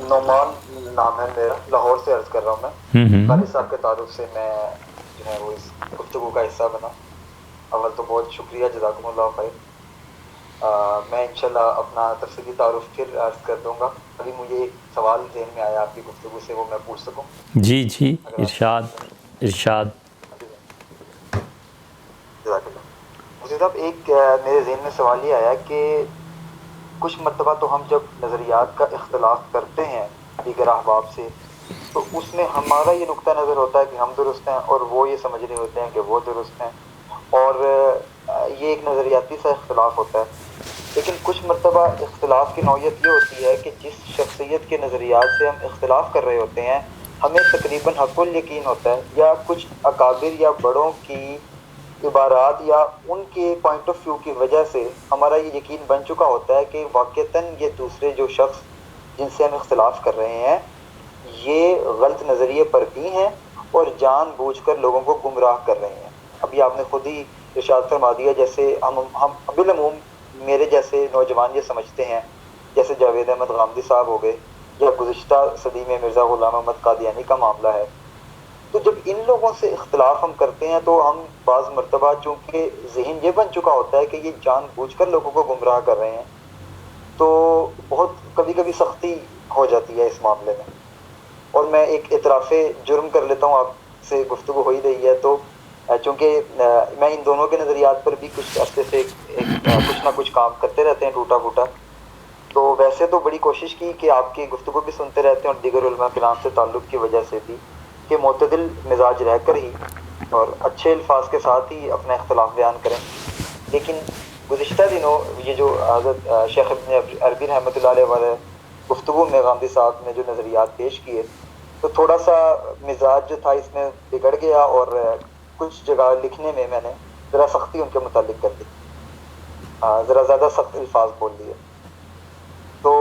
نعمان نام ہے میرا، لاہور سے عرض کر رہا ہوں میں۔ قاری صاحب کے تعارف سے میں جو ہے وہ اس گفتگو کا حصہ بنا۔ اول تو بہت شکریہ، جزاکم اللہ خیر۔ میں انشاءاللہ اپنا تفصیلی تعارف پھر عرض کر دوں گا۔ ابھی مجھے ایک سوال ذہن میں آیا آپ کی گفتگو سے، وہ میں پوچھ سکوں؟ جی جی، اگر آپ ارشاد ارشاد۔ جزاک اللہ۔ مجھے صاحب ایک میرے ذہن میں سوال یہ آیا کہ کچھ مرتبہ تو ہم جب نظریات کا اختلاف کرتے ہیں دیگر احباب سے، تو اس میں ہمارا یہ نقطہ نظر ہوتا ہے کہ ہم درست ہیں اور وہ یہ سمجھ رہے ہوتے ہیں کہ وہ درست ہیں، اور یہ ایک نظریاتی سا اختلاف ہوتا ہے۔ لیکن کچھ مرتبہ اختلاف کی نوعیت یہ ہوتی ہے کہ جس شخصیت کے نظریات سے ہم اختلاف کر رہے ہوتے ہیں ہمیں تقریباً حق الیقین ہوتا ہے، یا کچھ اکابر یا بڑوں کی عبارات یا ان کے پوائنٹ آف ویو کی وجہ سے ہمارا یہ یقین بن چکا ہوتا ہے کہ واقعتاً یہ دوسرے جو شخص جن سے ہم اختلاف کر رہے ہیں یہ غلط نظریے پر بھی ہیں اور جان بوجھ کر لوگوں کو گمراہ کر رہے ہیں۔ ابھی آپ نے خود ہی ارشاد فرما دیا، جیسے ہم بالعموم میرے جیسے نوجوان یہ سمجھتے ہیں، جیسے جاوید احمد غامدی صاحب ہو گئے، یا گزشتہ صدی میں مرزا غلام احمد قادیانی کا معاملہ ہے۔ تو جب ان لوگوں سے اختلاف ہم کرتے ہیں تو ہم بعض مرتبہ چونکہ ذہن یہ بن چکا ہوتا ہے کہ یہ جان بوجھ کر لوگوں کو گمراہ کر رہے ہیں، تو بہت کبھی کبھی سختی ہو جاتی ہے اس معاملے میں۔ اور میں ایک اعتراف جرم کر لیتا ہوں، آپ سے گفتگو ہو ہی رہی ہے تو چونکہ میں ان دونوں کے نظریات پر بھی کچھ عرصے سے کچھ نہ کچھ کام کرتے رہتے ہیں ٹوٹا پھوٹا، تو ویسے تو بڑی کوشش کی کہ آپ کی گفتگو بھی سنتے رہتے ہیں اور دیگر علماء کرام سے تعلق کی وجہ سے بھی کہ معتدل مزاج رہ کر ہی اور اچھے الفاظ کے ساتھ ہی اپنا اختلاف بیان کریں۔ لیکن گزشتہ دنوں یہ جو حضرت شیخ ابن عربی رحمۃ اللہ علیہ والے گفتگو میں غامدی صاحب نے جو نظریات پیش کیے، تو تھوڑا سا مزاج جو تھا اس میں بگڑ گیا، اور کچھ جگہ لکھنے میں میں نے ذرا سختی ان کے متعلق کر دی، ذرا زیادہ سخت الفاظ بول دیے۔ تو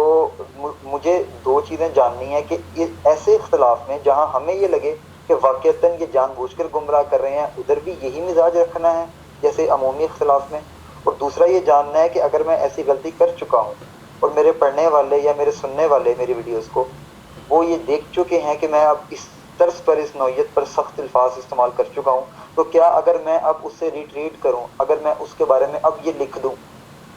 مجھے دو چیزیں جاننی ہیں کہ ایسے اختلاف میں جہاں ہمیں یہ لگے کہ واقعتاً یہ جان بوجھ کر گمراہ کر رہے ہیں، ادھر بھی یہی مزاج رکھنا ہے جیسے عمومی اختلاف میں، اور دوسرا یہ جاننا ہے کہ اگر میں ایسی غلطی کر چکا ہوں اور میرے پڑھنے والے یا میرے سننے والے میری ویڈیوز کو وہ یہ دیکھ چکے ہیں کہ میں اب اس طرز پر اس نوعیت پر سخت الفاظ استعمال کر چکا ہوں، تو کیا اگر میں اب اس سے ریٹریٹ کروں، اگر میں اس کے بارے میں اب یہ لکھ دوں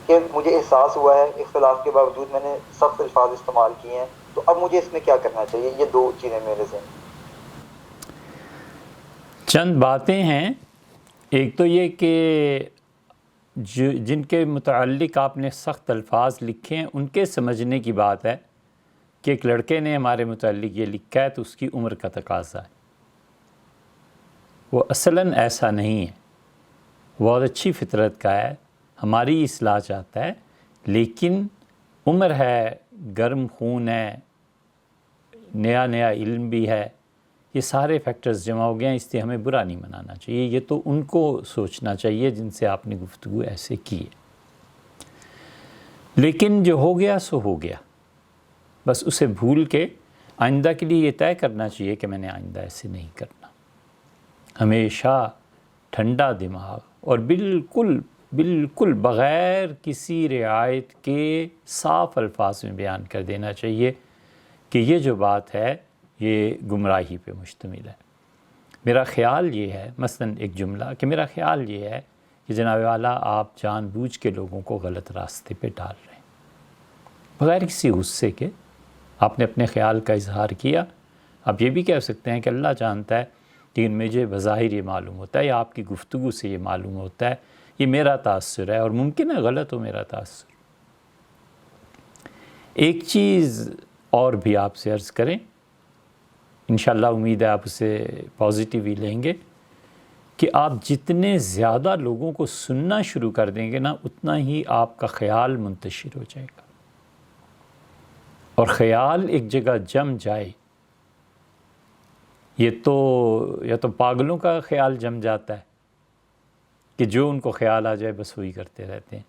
کہ مجھے احساس ہوا ہے اختلاف کے باوجود میں نے سخت الفاظ استعمال کیے ہیں، تو اب مجھے اس میں کیا کرنا چاہیے؟ یہ دو چیزیں میرے ذہن۔ چند باتیں ہیں۔ ایک تو یہ کہ جن کے متعلق آپ نے سخت الفاظ لکھے ہیں ان کے سمجھنے کی بات ہے کہ ایک لڑکے نے ہمارے متعلق یہ لکھا ہے تو اس کی عمر کا تقاضا ہے۔ وہ اصلاً ایسا نہیں ہے، بہت اچھی فطرت کا ہے، ہماری اصلاح چاہتا ہے، لیکن عمر ہے، گرم خون ہے، نیا علم بھی ہے، یہ سارے فیکٹرز جمع ہو گئے ہیں، اس لیے ہمیں برا نہیں منانا چاہیے۔ یہ تو ان کو سوچنا چاہیے جن سے آپ نے گفتگو ایسے کی ہے۔ لیکن جو ہو گیا سو ہو گیا، بس اسے بھول کے آئندہ کے لیے یہ طے کرنا چاہیے کہ میں نے آئندہ ایسے نہیں کرنا۔ ہمیشہ ٹھنڈا دماغ اور بالکل بغیر کسی رعایت کے صاف الفاظ میں بیان کر دینا چاہیے کہ یہ جو بات ہے یہ گمراہی پہ مشتمل ہے۔ میرا خیال یہ ہے، مثلاً ایک جملہ کہ میرا خیال یہ ہے کہ جناب والا آپ جان بوجھ کے لوگوں کو غلط راستے پہ ڈال رہے ہیں، بغیر کسی غصے کے آپ نے اپنے خیال کا اظہار کیا۔ آپ یہ بھی کہہ سکتے ہیں کہ اللہ جانتا ہے، لیکن مجھے بظاہر یہ معلوم ہوتا ہے یا آپ کی گفتگو سے یہ معلوم ہوتا ہے، یہ میرا تاثر ہے اور ممکن ہے غلط ہو میرا تاثر۔ ایک چیز اور بھی آپ سے عرض کریں، انشاءاللہ امید ہے آپ اسے پازیٹیولی لیں گے، کہ آپ جتنے زیادہ لوگوں کو سننا شروع کر دیں گے نا اتنا ہی آپ کا خیال منتشر ہو جائے گا، اور خیال ایک جگہ جم جائے، یہ تو یا تو پاگلوں کا خیال جم جاتا ہے کہ جو ان کو خیال آ جائے بس وہی کرتے رہتے ہیں،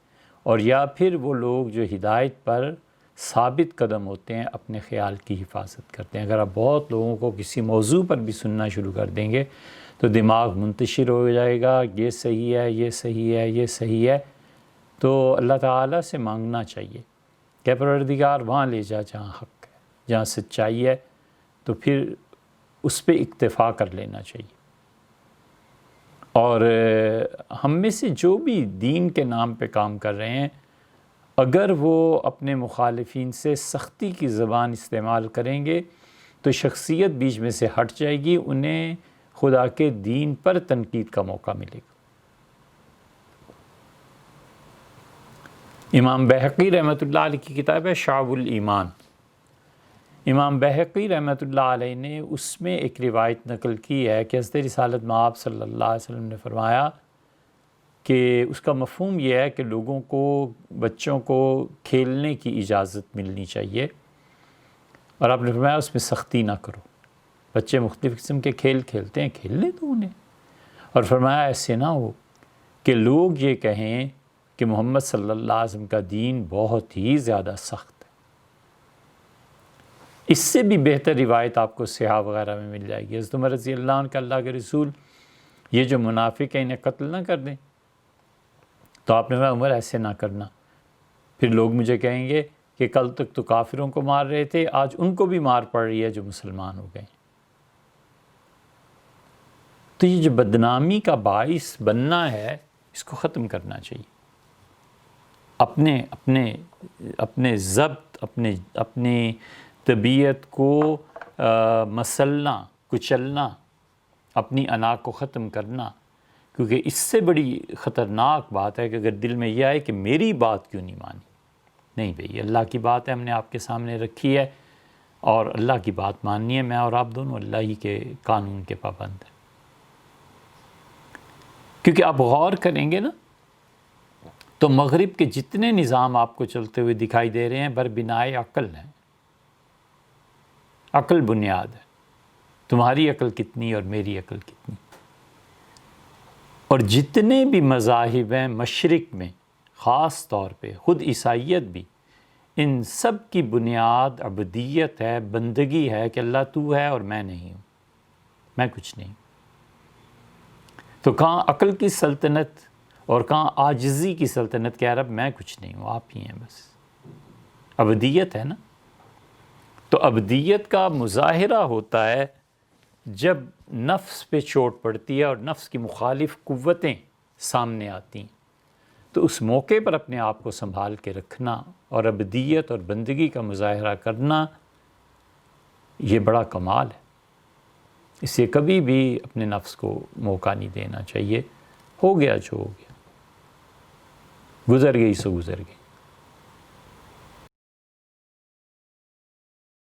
اور یا پھر وہ لوگ جو ہدایت پر ثابت قدم ہوتے ہیں اپنے خیال کی حفاظت کرتے ہیں۔ اگر آپ بہت لوگوں کو کسی موضوع پر بھی سننا شروع کر دیں گے تو دماغ منتشر ہو جائے گا، یہ صحیح ہے، یہ صحیح ہے، یہ صحیح ہے۔ تو اللہ تعالیٰ سے مانگنا چاہیے کہ پروردگار وہاں لے جا جہاں حق ہے، جہاں سچائی ہے تو پھر اس پہ اکتفا کر لینا چاہیے۔ اور ہم میں سے جو بھی دین کے نام پہ کام کر رہے ہیں، اگر وہ اپنے مخالفین سے سختی کی زبان استعمال کریں گے تو شخصیت بیچ میں سے ہٹ جائے گی، انہیں خدا کے دین پر تنقید کا موقع ملے گا۔ امام بہقی رحمۃ اللہ علیہ کی کتاب ہے شعب الایمان، امام بہقی رحمۃ اللہ علیہ نے اس میں ایک روایت نقل کی ہے کہ حضرت رسالت مآب صلی اللہ علیہ وسلم نے فرمایا کہ اس کا مفہوم یہ ہے کہ لوگوں کو، بچوں کو کھیلنے کی اجازت ملنی چاہیے، اور آپ نے فرمایا اس میں سختی نہ کرو، بچے مختلف قسم کے کھیل کھیلتے ہیں، کھیلنے دو انہیں، اور فرمایا ایسے نہ ہو کہ لوگ یہ کہیں کہ محمد صلی اللہ علیہ وسلم کا دین بہت ہی زیادہ سخت ہے۔ اس سے بھی بہتر روایت آپ کو صحاح وغیرہ میں مل جائے گی، حضرت عمر رضی اللہ عنہ کا اللہ کے رسول یہ جو منافق ہیں انہیں قتل نہ کر دیں، تو آپ نے فرمایا عمر ایسے نہ کرنا، پھر لوگ مجھے کہیں گے کہ کل تک تو کافروں کو مار رہے تھے، آج ان کو بھی مار پڑ رہی ہے جو مسلمان ہو گئے۔ تو یہ جو بدنامی کا باعث بننا ہے اس کو ختم کرنا چاہیے، اپنے ضبط، اپنی طبیعت کو مسلنا، کچلنا، اپنی انا کو ختم کرنا، کیونکہ اس سے بڑی خطرناک بات ہے کہ اگر دل میں یہ آئے کہ میری بات کیوں نہیں مانی، نہیں بھئی اللہ کی بات ہے، ہم نے آپ کے سامنے رکھی ہے اور اللہ کی بات ماننی ہے، میں اور آپ دونوں اللہ ہی کے قانون کے پابند ہیں۔ کیونکہ آپ غور کریں گے نا تو مغرب کے جتنے نظام آپ کو چلتے ہوئے دکھائی دے رہے ہیں بربنائے عقل ہیں، عقل بنیاد ہے، تمہاری عقل کتنی اور میری عقل کتنی۔ اور جتنے بھی مذاہب ہیں مشرق میں، خاص طور پہ خود عیسائیت بھی، ان سب کی بنیاد عبودیت ہے، بندگی ہے کہ اللہ تو ہے اور میں نہیں ہوں، میں کچھ نہیں۔ تو کہاں عقل کی سلطنت اور کہاں عاجزی کی سلطنت کہ رب میں کچھ نہیں ہوں، آپ ہی ہیں بس، عبودیت ہے نا۔ تو عبودیت کا مظاہرہ ہوتا ہے جب نفس پہ چوٹ پڑتی ہے اور نفس کی مخالف قوتیں سامنے آتی ہیں، تو اس موقع پر اپنے آپ کو سنبھال کے رکھنا اور عبودیت اور بندگی کا مظاہرہ کرنا، یہ بڑا کمال ہے۔ اسے کبھی بھی اپنے نفس کو موقع نہیں دینا چاہیے، ہو گیا جو ہو گیا، گزر گئی سو گزر گئی۔